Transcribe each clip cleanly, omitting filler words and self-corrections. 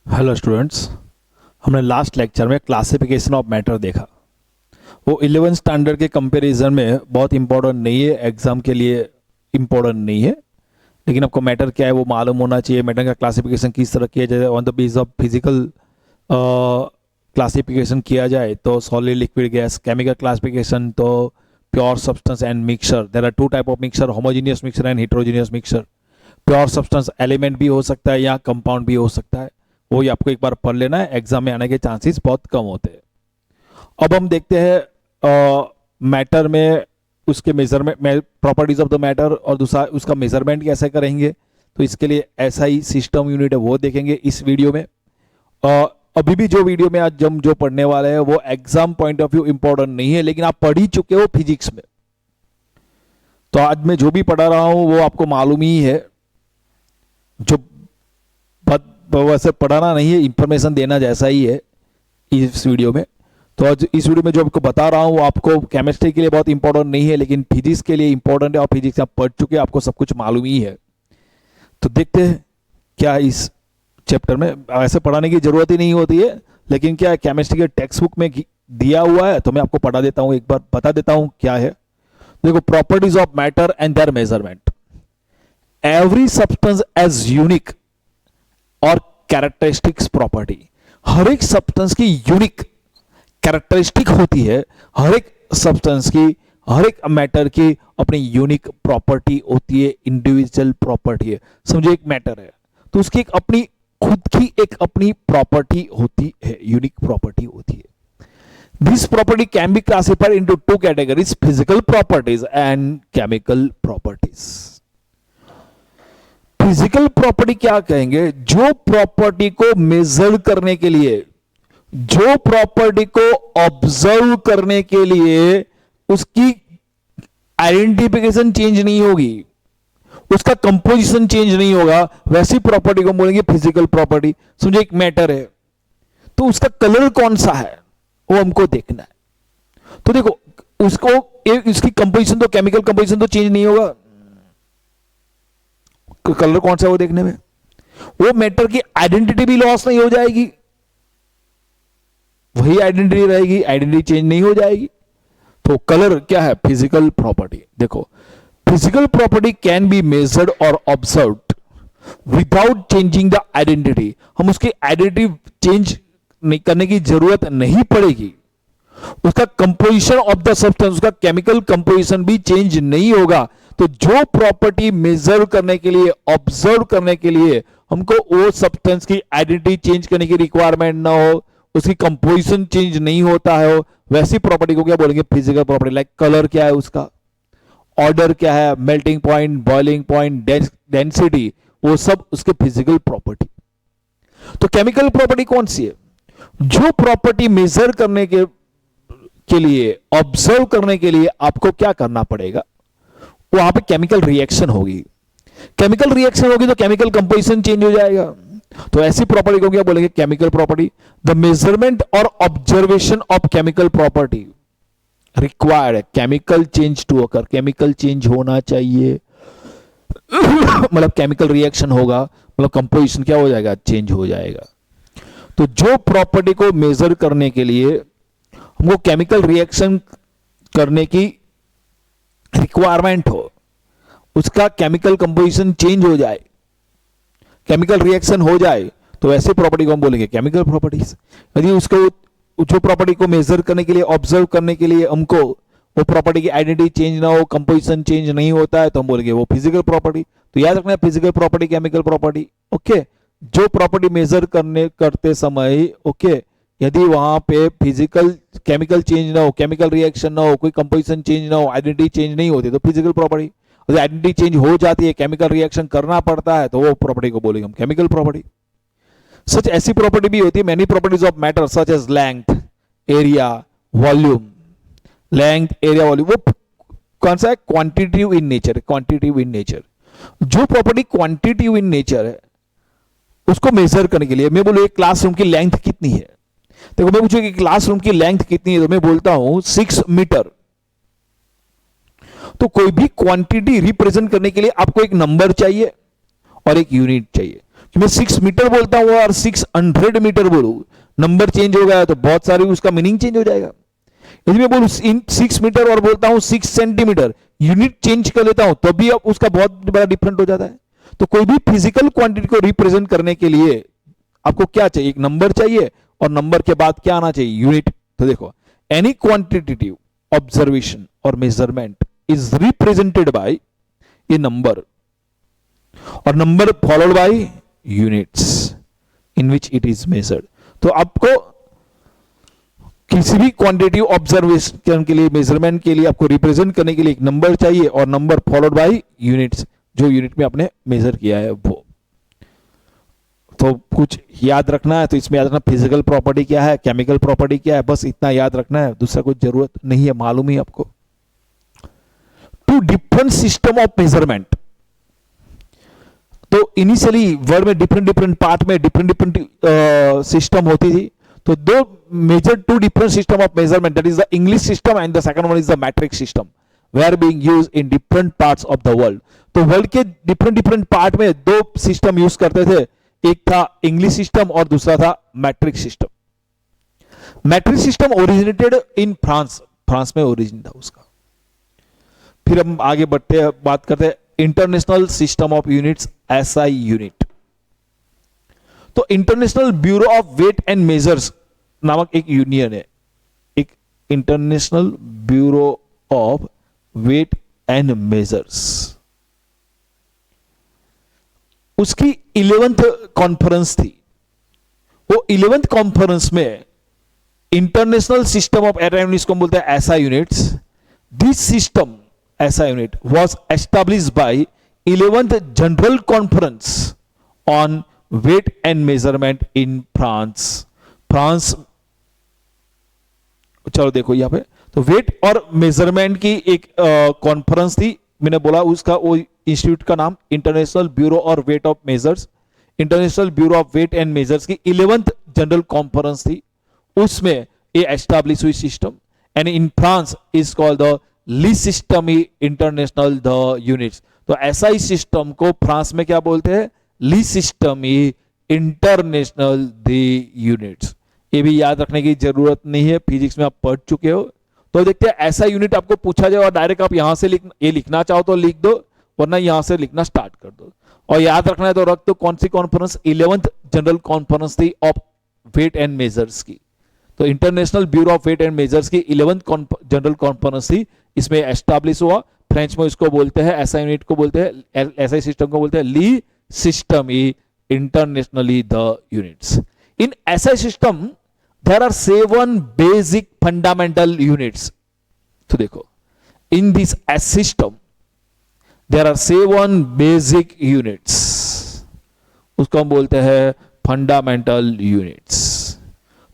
Hello students. हमने last lecture में classification of matter देखा। वो 11 स्टैंडर्ड के कंपैरिजन में बहुत इंपॉर्टेंट नहीं है, एग्जाम के लिए इंपॉर्टेंट नहीं है, लेकिन आपको मैटर क्या है वो मालूम होना चाहिए। मैटर का क्लासिफिकेशन किस तरह किया जाए, on the base of physical classification किया जाए तो solid, liquid, gas. Chemical classification तो pure substance and mixture. There are two type of mixture, homogeneous mixture and heterogeneous mixture. Pure substance element भी हो सकता है या कंपाउंड भी हो सकता है, वो आपको एक बार पढ़ लेना है, एग्जाम में आने के चांसेस बहुत कम होते हैं। अब हम देखते हैं मैटर में उसके measurement, properties of the matter, और दूसरा उसका मेजरमेंट कैसे करेंगे। तो इसके लिए ऐसा ही सिस्टम यूनिट है, वो देखेंगे इस वीडियो में। अभी भी जो वीडियो में आज हम जो पढ़ने वाले हैं वो exam point of view important नहीं है, लेकिन आप पढ़ ही चुके हो फिजिक्स में, तो आज मैं जो भी पढ़ा रहा हूं वो आपको मालूम ही है। जो वैसे पढ़ाना नहीं है, इंफॉर्मेशन देना जैसा ही है इस वीडियो में। तो आज इस वीडियो में जो आपको बता रहा हूँ वो आपको केमिस्ट्री के लिए बहुत इंपॉर्टेंट नहीं है, लेकिन फिजिक्स के लिए इंपॉर्टेंट है, और फिजिक्स आप पढ़ चुके हैं, आपको सब कुछ मालूम ही है। तो देखते हैं क्या इस चैप्टर में, ऐसे पढ़ाने की जरूरत ही नहीं होती है, लेकिन क्या केमिस्ट्री के टेक्स्ट बुक में दिया हुआ है, तो मैं आपको पढ़ा देता हूँ, एक बार बता देता हूँ क्या है। देखो, properties of matter and their measurement. Every substance has unique और कैरेक्टरिस्टिक्स प्रॉपर्टी। हर एक सब्सटेंस की यूनिक कैरेक्टरिस्टिक होती है, हर एक सब्सटेंस की, हर एक मैटर की अपनी यूनिक प्रॉपर्टी होती है, इंडिविजुअल प्रॉपर्टी है। समझो एक मैटर है तो उसकी एक अपनी खुद की एक अपनी प्रॉपर्टी होती है, यूनिक प्रॉपर्टी होती है। This property can be classified into two categories, physical properties and chemical properties. Physical property क्या कहेंगे? जो प्रॉपर्टी को मेजर करने के लिए, जो प्रॉपर्टी को ऑब्जर्व करने के लिए उसकी आइडेंटिफिकेशन चेंज नहीं होगी, उसका कंपोजिशन चेंज नहीं होगा, वैसी प्रॉपर्टी को बोलेंगे फिजिकल प्रॉपर्टी। समझो एक मैटर है तो उसका कलर कौन सा है वो हमको देखना है। तो देखो, उसको इसकी कंपोजिशन तो, केमिकल कंपोजिशन तो चेंज नहीं होगा, कलर कौन सा है वो देखने में। वो मैटर की आइडेंटिटी भी लॉस नहीं हो जाएगी, वही आइडेंटिटी रहेगी, आइडेंटिटी चेंज नहीं हो जाएगी। तो कलर क्या है? Physical property. देखो, physical property can be measured और observed without changing the identity. हम उसकी आइडेंटिटी चेंज नहीं करने की जरूरत नहीं पड़ेगी, उसका कंपोजिशन ऑफ द सब्सटेंस, उसका केमिकल कंपोजिशन भी चेंज नहीं होगा। तो जो प्रॉपर्टी मेजर करने के लिए, ऑब्जर्व करने के लिए हमको वो सब्सटेंस की आइडेंटिटी चेंज करने की रिक्वायरमेंट ना हो, उसकी कंपोजिशन चेंज नहीं होता है, वैसी प्रॉपर्टी को क्या बोलेंगे? Physical property. लाइक कलर क्या है, उसका ऑर्डर क्या है, melting point, boiling point, density, वो सब उसके फिजिकल प्रॉपर्टी। तो केमिकल प्रॉपर्टी कौन सी है? जो प्रॉपर्टी मेजर करने के लिए, ऑब्जर्व करने के लिए आपको क्या करना पड़ेगा? वहां पे केमिकल रिएक्शन होगी। केमिकल रिएक्शन होगी तो केमिकल कंपोजिशन चेंज हो जाएगा। तो ऐसी प्रॉपर्टी को क्या बोलेंगे? Chemical property. द मेजरमेंट और observation of chemical property required है chemical change to occur. Chemical change होना चाहिए मतलब केमिकल रिएक्शन होगा, मतलब कंपोजिशन क्या हो जाएगा? चेंज हो जाएगा। तो जो प्रॉपर्टी को मेजर करने के लिए हमको केमिकल रिएक्शन करने की रिक्वायरमेंट हो, उसका केमिकल कंपोजिशन चेंज हो जाए, केमिकल रिएक्शन हो जाए, तो ऐसी प्रॉपर्टी को हम बोलेंगे केमिकल प्रॉपर्टीज। यदि उसको, जो प्रॉपर्टी को मेजर करने के लिए, ऑब्जर्व करने के लिए हमको वो प्रॉपर्टी की आइडेंटिटी चेंज ना हो, कंपोजिशन चेंज नहीं होता है, तो हम बोलेंगे वो फिजिकल प्रॉपर्टी। तो याद रखना, physical property, chemical property. Okay, जो प्रॉपर्टी मेजर करते समय, ओके, यदि वहां पे फिजिकल, केमिकल चेंज ना हो, केमिकल रिएक्शन ना हो, कोई कंपोजिशन चेंज ना हो, आइडेंटिटी चेंज नहीं होती, तो फिजिकल प्रॉपर्टी। और आइडेंटिटी चेंज हो जाती है, केमिकल रिएक्शन करना पड़ता है, तो वो प्रॉपर्टी को बोलेंगे हम केमिकल प्रॉपर्टी। सच ऐसी प्रॉपर्टी भी होती है, many properties of matter such as length, area, volume. Length, area, volume, वो कौन सा है? Quantitative in nature, quantitative in nature. जो प्रॉपर्टी क्वांटिटेटिव इन नेचर है उसको मेजर करने के लिए, मैं बोलूं एक क्लासरूम की लेंथ कितनी है, देखो मैं पूछूं कि क्लासरूम की लेंथ कितनी है, तो मैं बोलता हूं 6 मीटर। तो कोई भी क्वांटिटी रिप्रेजेंट करने के लिए आपको एक नंबर चाहिए और एक यूनिट चाहिए। मैं 6 मीटर बोलता हूं और 600 मीटर बोलूं, नंबर चेंज हो गया तो बहुत सारी उसका मीनिंग चेंज हो जाएगा। यदि मैं बोलूं 6 मीटर और बोलता हूं 6 सेंटीमीटर, यूनिट चेंज कर लेता हूं तो भी अब उसका बहुत बड़ा डिफरेंट हो जाता है। तो कोई भी फिजिकल क्वांटिटी को रिप्रेजेंट करने के लिए आपको क्या चाहिए, एक नंबर चाहिए और नंबर के बाद क्या आना चाहिए, यूनिट। तो देखो, एनी क्वांटिटेटिव ऑब्जर्वेशन और measurement is represented by a number और number followed by units in which it is measured. तो आपको किसी भी क्वांटिटेटिव ऑब्जर्वेशन के लिए, मेजरमेंट के लिए आपको रिप्रेजेंट करने के लिए एक नंबर चाहिए और नंबर फॉलोड बाय यूनिट्स, जो यूनिट में आपने मेजर किया है वो। तो कुछ याद रखना है तो इसमें याद रखना फिजिकल प्रॉपर्टी क्या है, केमिकल प्रॉपर्टी क्या है, बस इतना याद रखना है, दूसरा कुछ जरूरत नहीं है, मालूम ही आपको। Two different system of measurement. तो इनिशियली वर्ड में डिफरेंट पार्ट में डिफरेंट सिस्टम होती थी। तो दो major two different system of measurement, that is the English system and the second one is the metric system, where being used in different parts of the world. तो world के different part में दो system use करते थे, एक था English system और दूसरा था matric system. Matric system originated in France, France में ओरिजिन था उसका। फिर हम आगे बढ़ते हैं, बात करते हैं international system of units, SI unit. तो international bureau of weight and measures नामक एक यूनियन है, एक international bureau of weight and measures. उसकी 11th कॉन्फ्रेंस थी। वो 11th कॉन्फ्रेंस में इंटरनेशनल सिस्टम ऑफ यूनिट्स को बोलते हैं SI units. This system SI unit was established by 11th general conference on weight and measurement in France. France, चलो देखो यहां पे, तो वेट और मेजरमेंट की एक कॉन्फ्रेंस थी। मैंने बोला उसका वो इंस्टीट्यूट का नाम इंटरनेशनल ब्यूरो और weight of measures, international bureau of weight and measures की 11th जनरल कॉन्फ्रेंस थी। उसमें ये एस्टैब्लिश हुई system, and in France is called the le system international the units. तो ऐसा ही सिस्टम को फ्रांस में क्या बोलते हैं, ली सिस्टम इंटरनेशनल द यूनिट्स। ये भी याद रखने की जरूरत नहीं है, फिजिक्स में आप पढ़ चुके हो। तो देखते हैं ऐसा यूनिट आपको पूछा जाए और डायरेक्ट आप यहां से लिखना चाहो तो लिख दो, वरना यहां से लिखना स्टार्ट कर दो। और याद रखना है तो रख दो कौन सी कॉन्फ्रेंस, 11th जनरल कॉन्फ्रेंस थी ऑफ वेट एंड मेजर्स की। तो international bureau of weight and measures की 11th जनरल कॉन्फ्रेंस थी, इसमें एस्टैब्लिश हुआ। फ्रेंच में इसको बोलते हैं, ऐसा यूनिट को बोलते हैं, ऐसा सिस्टम को बोलते हैं ली सिस्टम इंटरनेशनली द यूनिट्स। इन ऐसा system there are 7 basic fundamental units। तो देखो, in this S system there are 7 basic units, उसको हम बोलते हैं फंडामेंटल यूनिट्स।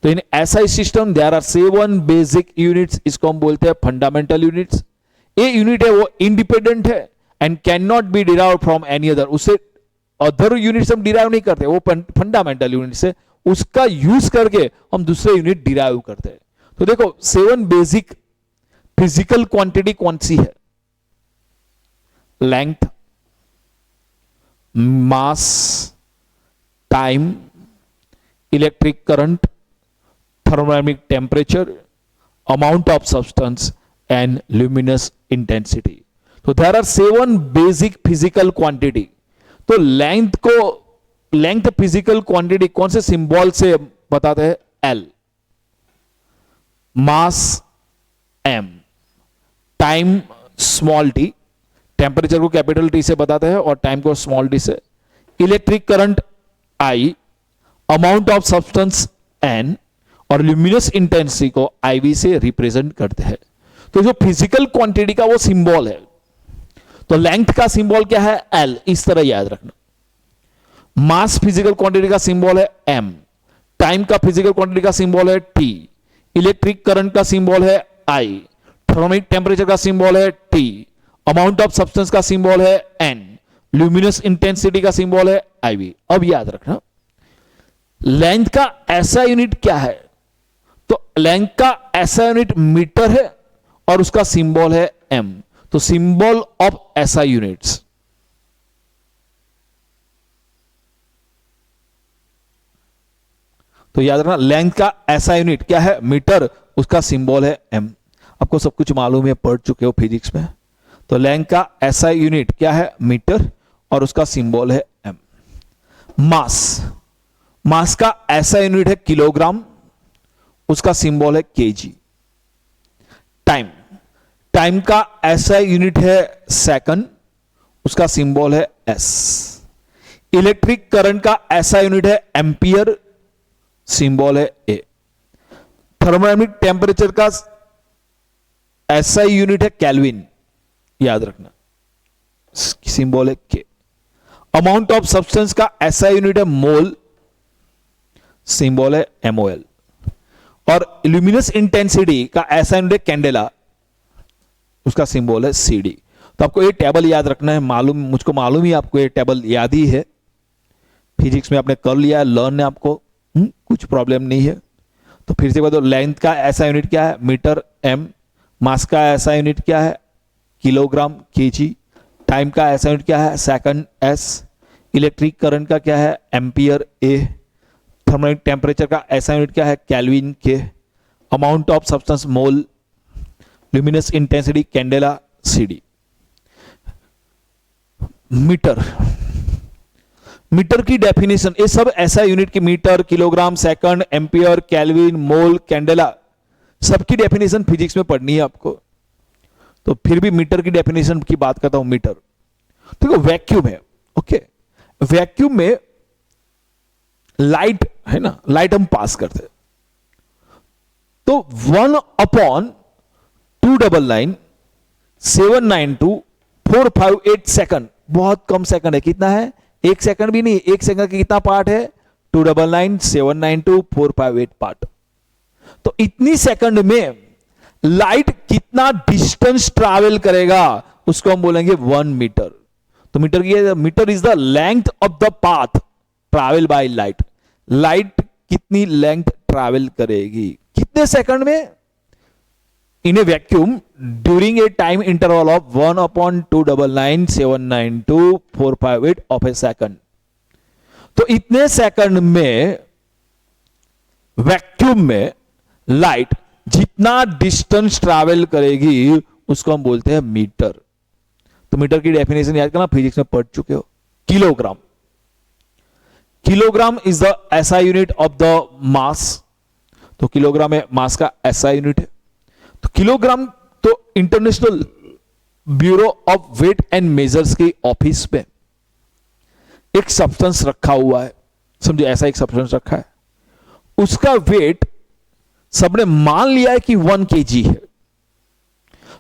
तो इन ऐसा system there are 7 basic units, इसको हम बोलते हैं फंडामेंटल यूनिट्स। ये यूनिट है वो इंडिपेंडेंट है and can not be derived from any other, उससे अदर यूनिट्स हम डिराइव नहीं करते, वो फंडामेंटल यूनिट से उसका यूज करके हम दूसरे यूनिट डिराइव करते हैं। तो देखो 7 बेसिक फिजिकल क्वांटिटी कौन सी है, length, mass, time, electric current, thermodynamic temperature, amount of substance and luminous intensity. तो there are 7 basic physical quantity. तो लेंथ फिजिकल क्वांटिटी कौन से सिंबल से बताते हैं, L, mass M, time small T, temperature को कैपिटल टी से बताते हैं और टाइम को स्मॉल टी से, electric current I, amount of substance N और ल्यूमिनस इंटेंसिटी को आईवी से रिप्रेजेंट करते हैं। तो जो फिजिकल क्वांटिटी का वो सिंबल है, तो लेंथ का सिंबल क्या है, एल, इस तरह याद रखना। मास फिजिकल क्वांटिटी का सिंबल है एम, टाइम का फिजिकल क्वांटिटी का सिंबल है टी, इलेक्ट्रिक करंट का सिंबल है आई, थर्मोडायनामिक टेम्परेचर का सिंबल है टी, अमाउंट ऑफ सब्सटेंस का सिंबल है एन, ल्यूमिनस इंटेंसिटी का सिंबल है आईवी। अब याद रखना लेंथ का ऐसा यूनिट क्या है, तो लेंथ का ऐसा यूनिट मीटर है और उसका सिंबल है एम। तो सिंबल ऑफ ऐसा यूनिट्स, तो याद रखना लेंथ का ऐसा यूनिट क्या है, मीटर, उसका सिंबल है एम। आपको सब कुछ मालूम है, पढ़ चुके हो फिजिक्स में। तो लेंथ का ऐसा यूनिट क्या है, मीटर, और उसका सिंबल है एम। मास, मास का ऐसा यूनिट है किलोग्राम, उसका सिंबल है केजी। टाइम, टाइम का ऐसा यूनिट है सेकंड, उसका सिंबल है एस। इलेक्ट्रिक करंट का ऐसा यूनिट है एम्पियर, सिंबल है ए। थर्मोडायनेमिक टेम्परेचर का ऐसा यूनिट है केल्विन, याद रखना, सिंबल है के। अमाउंट ऑफ सब्सटेंस का ऐसा यूनिट है मोल, सिंबल है एमओएल। और इल्यूमिनस इंटेंसिटी का ऐसा यूनिट है कैंडेला, उसका सिंबल है सीडी। तो आपको ये टेबल याद रखना है, मालूम, मुझको मालूम ही आपको ये टेबल याद ही है, फिजिक्स में आपने कर लिया है, लर्न है आपको, कुछ प्रॉब्लम नहीं है। तो फिर से बताओ, लेंथ का ऐसा यूनिट क्या है, मीटर, एम। मास का ऐसा यूनिट क्या है, किलोग्राम, केजी। टाइम का ऐसा यूनिट क्या है, सेकंड, एस। इलेक्ट्रिक करंट का क्या है, एम्पियर, ए। थर्मोडायनेमिक टेम्परेचर का ऐसा यूनिट क्या है, kelvin, K. Amount of substance mole, luminous intensity candela, CD. Metre, metre की डेफिनेशन, ये सब ऐसा यूनिट की metre, kilogram, second, ampere, kelvin, mole, candela, सबकी डेफिनेशन फिजिक्स में पढ़नी है आपको। तो फिर भी मीटर की डेफिनेशन की बात करता हूं। मीटर देखो वैक्यूम है, ओके। वैक्यूम में लाइट है ना, लाइट हम पास करते हैं, तो 1/299,792,458 सेकंड, बहुत कम सेकंड है। कितना है, एक सेकंड भी नहीं, एक सेकंड का कितना पार्ट है, 299,792,458 पार्ट। तो इतनी सेकंड में लाइट कितना डिस्टेंस ट्रैवल करेगा, उसको हम बोलेंगे 1 मीटर। तो मीटर की, metre is the length of the path travel by light. Light कितनी लेंथ ट्रैवल करेगी, कितने सेकंड में, in a vacuum during a time interval of 1/299,792,458 of a second. तो इतने सेकंड में वैक्यूम में लाइट जितना डिस्टेंस ट्रैवल करेगी, उसको हम बोलते हैं मीटर। तो मीटर की डेफिनेशन याद करना, फिजिक्स में पढ़ चुके हो। Kilogram, kilogram is the SI unit of the mass. तो किलोग्राम है मास का एसआई यूनिट है। तो किलोग्राम तो international bureau of weight and measures की ऑफिस में एक सब्सटेंस रखा हुआ है, समझे, ऐसा एक सब्सटेंस रखा है, उसका वेट सबने मान लिया है कि 1 kg है।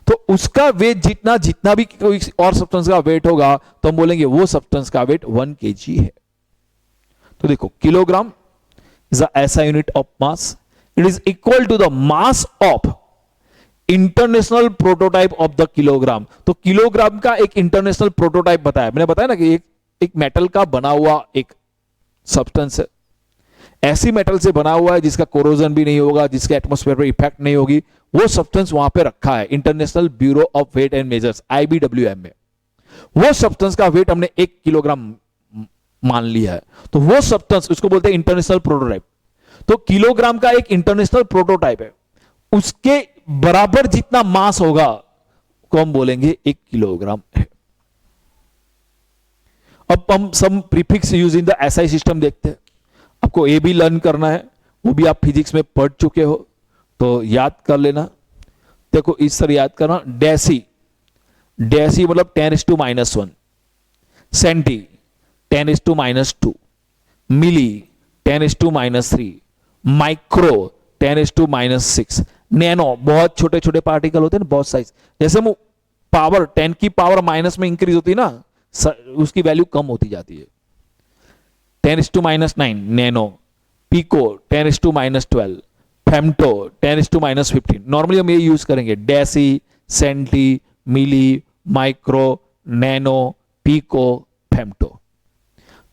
तो उसका वेट जितना जितना भी कोई और सब्सटेंस का वेट होगा, तो हम बोलेंगे वो सब्सटेंस का वेट 1 kg है। तो देखो, kilogram is the SI unit of mass, it is equal to the mass of international prototype of the kilogram. तो किलोग्राम का एक इंटरनेशनल प्रोटोटाइप बताया, मैंने बताया ना कि एक मेटल का बना हुआ एक सब्सटेंस है, ऐसी मेटल से बना हुआ है जिसका कोरोजन भी नहीं होगा, जिसके एटमॉस्फेयर पर इफेक्ट नहीं होगी, वो सब्सटेंस वहां पे रखा है international bureau of weight and measures, IBWM में। वो सब्सटेंस का वेट हमने 1 किलोग्राम मान लिया है, तो वो सब्सटेंस, उसको बोलते हैं इंटरनेशनल प्रोटोटाइप। तो किलोग्राम का एक इंटरनेशनल प्रोटोटाइप है, उसके बराबर जितना मास होगा को हम बोलेंगे 1 किलोग्राम है। अब हम सब prefix use in the SI system देखते हैं। आपको ए भी लर्न करना है, वो भी आप फिजिक्स में पढ़ चुके हो, तो याद कर लेना। देखो इस तरह याद करना, डेसी, डेसी मतलब 10⁻⁻1, सेंटी 10⁻², मिली 10⁻3, माइक्रो 10⁻6, नैनो बहुत छोटे छोटे पार्टिकल होते हैं ना, बहुत साइज, जैसे वो पावर 10 की पावर माइनस में इंक्रीज होती है ना, उसकी वैल्यू कम होती जाती है। 10⁻9 नैनो, पिको 10⁻12, फेम्टो 10⁻15। नॉर्मली हम ये यूज करेंगे, डेसी, सेंटी, मिली, माइक्रो, नैनो, पिको, फेम्टो।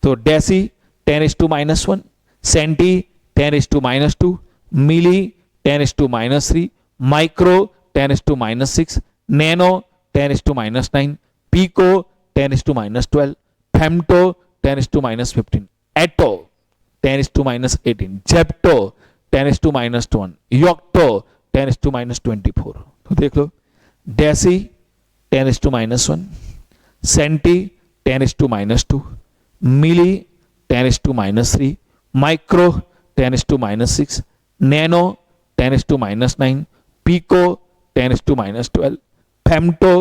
तो डेसी 10⁻1, सेंटी 10⁻2, मिली 10⁻3, माइक्रो 10⁻6, नैनो 10⁻9, पिको 10⁻12, फेम्टो 10⁻15, एटो 10⁻18, जेप्टो 10⁻1, योक्टो 10⁻24। तो देख लो, डेसी 10⁻1, सेंटी 10⁻2, मिली 10⁻3, माइक्रो 10⁻6, नैनो 10⁻9, पिको 10⁻12, फेम्टो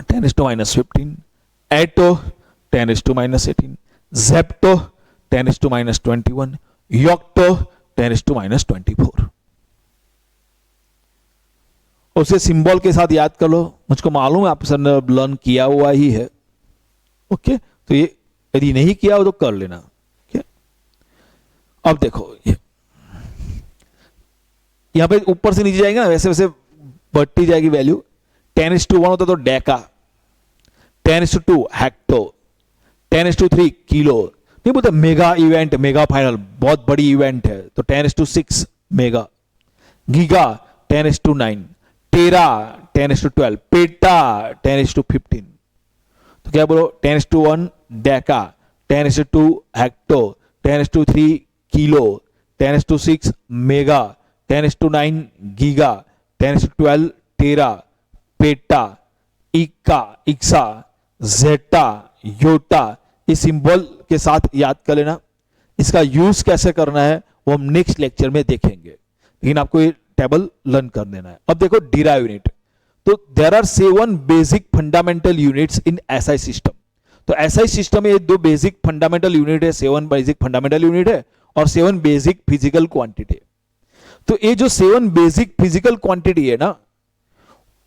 10⁻15, एटो 10⁻18, जेप्टो 10⁻21, योक्टो 10⁻24। उसे सिंबल के साथ याद कर लो, मुझको मालूम है आप सर ने लर्न किया हुआ ही है। ओके, तो ये यदि नहीं किया हो तो कर लेना। ओके, अब देखो यहां पे ऊपर से नीचे जाएंगे ना, वैसे वैसे बढ़ती जाएगी वैल्यू। 10:1 होता तो डेका, 10:2 हेक्टो, 10:3 किलो। नहीं बोलते मेगा इवेंट, मेगा फाइनल बहुत बड़ी इवेंट है तो 10:6 मेगा, गीगा 10:9, टेरा 10:12, पेटा 10:15। तो क्या बोलो, 10:1 Deka, 10:2 hecto, 10:3 kilo, 10:6 mega, 10:9 giga, 10:12 टेरा, पेटा, इक्का, इक्सा, जेटा, योटा। इस सिंबल के साथ याद कर लेना। इसका यूज कैसे करना है वो हम नेक्स्ट लेक्चर में देखेंगे, लेकिन आपको ये टेबल लर्न कर देना है। अब देखो डिराइव यूनिट, तो there are 7 basic fundamental units in SI system. तो एसआई सिस्टम में ये 2 बेसिक फंडामेंटल यूनिट है, 7 बेसिक फंडामेंटल यूनिट है और 7 बेसिक फिजिकल क्वांटिटी। तो ये जो 7 बेसिक फिजिकल क्वांटिटी है ना,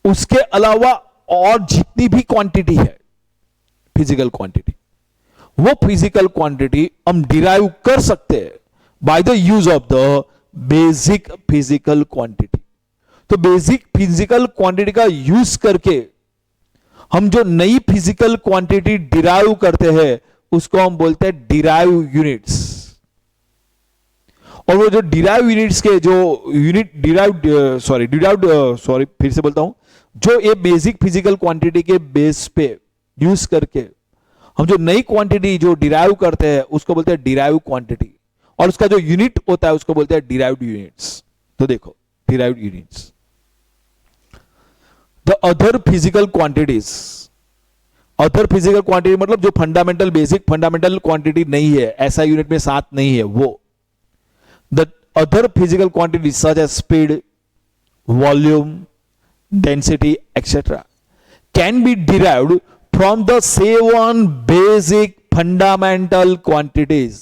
उसके अलावा और जितनी भी क्वांटिटी है फिजिकल क्वांटिटी, वो फिजिकल क्वांटिटी हम डिराइव कर सकते हैं by the use of the basic physical quantity. तो बेसिक फिजिकल क्वांटिटी का यूज करके हम जो नई फिजिकल क्वांटिटी डिराइव करते हैं उसको हम बोलते हैं डिराइव यूनिट्स। और वो जो डिराइव यूनिट्स के जो यूनिट फिर से बोलता हूं, जो ये बेसिक फिजिकल क्वांटिटी के बेस पे यूज करके हम जो नई क्वांटिटी जो डिराइव करते हैं उसको बोलते हैं डिराइव क्वांटिटी, और उसका जो यूनिट होता है उसको बोलते हैं डिराइव्ड यूनिट्स। तो देखो derived units, the other physical quantities, other physical quantity मतलब जो फंडामेंटल बेसिक फंडामेंटल क्वांटिटी नहीं है, ऐसा यूनिट में साथ नहीं है वो। The other physical quantity such as speed, volume, density etcetera can be derived from the 7 basic fundamental quantities.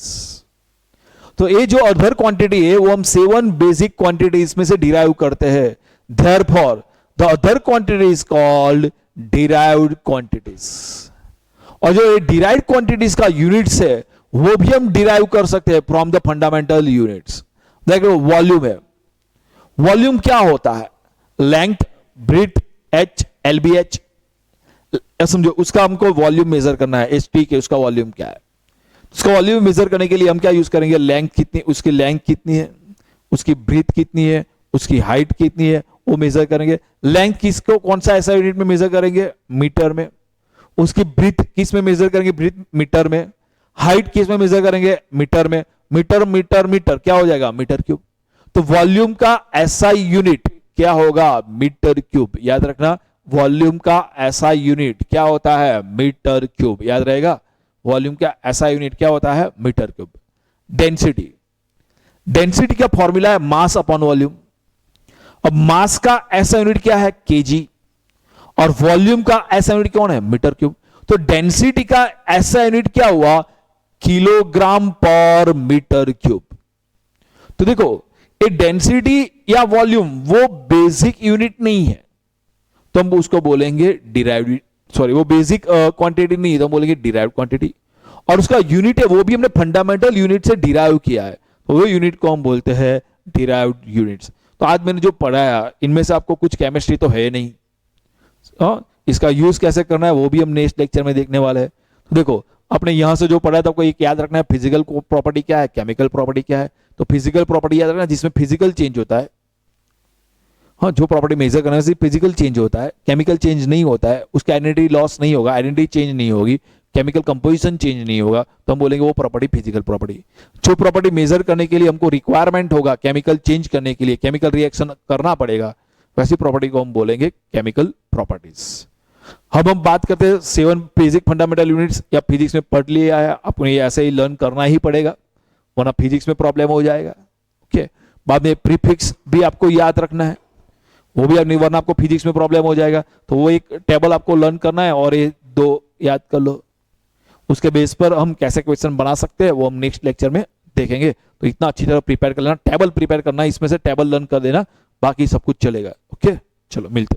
तो ये जो अदर क्वांटिटी है वो हम 7 बेसिक क्वांटिटीज में से डिराइव करते हैं। Therefore the other quantity is called derived quantities. और जो ये डिराइव्ड क्वांटिटीज का यूनिट्स है वो भी हम डिराइव कर सकते हैं फ्रॉम द फंडामेंटल यूनिट्स। देखो वॉल्यूम है, वॉल्यूम क्या होता है, लेंथ, ब्रीथ, एच, एलबीएच, समझो उसका हमको वॉल्यूम मेजर करना है। एच टी के उसका वॉल्यूम क्या है, उसका वॉल्यूम मेजर करने के लिए हम क्या यूज करेंगे, लेंथ कितनी, उसकी लेंथ कितनी है, उसकी ब्रीथ कितनी है, उसकी हाइट कितनी है, वो मेजर करेंगे। लेंथ किसको कौन सा ऐसा यूनिट में मेजर करेंगे, मीटर में। उसकी ब्रीथ किस में मेजर करेंगे, ब्रीथ मीटर में। हाइट किस में मेजर करेंगे, मीटर में। मीटर मीटर मीटर क्या हो जाएगा, मीटर क्यूब। तो वॉल्यूम का एसआई यूनिट क्या होगा, मीटर क्यूब। याद रखना, वॉल्यूम का एसआई यूनिट क्या होता है, मीटर क्यूब। याद रहेगा, वॉल्यूम का एसआई यूनिट क्या होता है, मीटर क्यूब। डेंसिटी, डेंसिटी का फॉर्मूला है मास अपॉन वॉल्यूम। अब मास का एसआई यूनिट क्या है, केजी, और वॉल्यूम का एसआई यूनिट कौन है, मीटर क्यूब। तो डेंसिटी का एसआई यूनिट क्या हुआ, किलोग्राम पर मीटर क्यूब। तो देखो ये डेंसिटी या वॉल्यूम वो बेसिक यूनिट नहीं है, तो हम उसको बोलेंगे डिराइव्ड, सॉरी वो बेसिक क्वांटिटी नहीं है तो हम बोलेंगे डिराइव्ड क्वांटिटी। और उसका यूनिट है वो भी हमने फंडामेंटल यूनिट से डिराइव किया है, तो वो यूनिट को हम बोलते हैं डिराइव्ड यूनिट्स। तो आज मैंने जो पढ़ाया इनमें से आपको कुछ केमिस्ट्री तो है नहीं, इसका यूज कैसे करना है वो भी हम नेक्स्ट लेक्चर में देखने वाले हैं। तो देखो आपने यहां से जो पढ़ा है तो आपको एक याद रखना है, फिजिकल प्रॉपर्टी क्या है, केमिकल प्रॉपर्टी क्या है। तो फिजिकल प्रॉपर्टी याद रखना जिसमें फिजिकल चेंज होता है, हाँ जो प्रॉपर्टी मेजर करने से फिजिकल चेंज होता है, केमिकल चेंज नहीं होता है, उसका आइडेंटिटी लॉस नहीं होगा, आइडेंटिटी चेंज नहीं होगी। केमिकल कंपोजिशन चेंज नहीं होगा, तो हम बोलेंगे वो प्रॉपर्टी फिजिकल प्रॉपर्टी। जो प्रॉपर्टी मेजर करने के लिए हमको रिक्वायरमेंट होगा केमिकल चेंज करने के लिए, केमिकल रिएक्शन करना पड़ेगा, वैसी प्रॉपर्टी को हम बोलेंगे केमिकल प्रॉपर्टीज। अब हम बात करते हैं 7 बेसिक फंडामेंटल यूनिट्स, या फिजिक्स में पढ़ लिया है आपको, ये ऐसे ही लर्न करना ही पड़ेगा वरना फिजिक्स में प्रॉब्लम हो जाएगा। ओके, बाद में प्रीफिक्स भी आपको याद रखना है, वो भी नहीं वरना आपको फिजिक्स में प्रॉब्लम हो जाएगा। तो वो एक टेबल आपको लर्न करना है और ये 2 याद कर लो, उसके बेस पर हम कैसे क्वेश्चन बना सकते हैं वो हम नेक्स्ट लेक्चर में देखेंगे। तो इतना अच्छी तरह प्रिपेयर कर लेना, टेबल प्रिपेयर करना, इसमें से टेबल लर्न कर देना, बाकी सब कुछ चलेगा। ओके, चलो मिलते।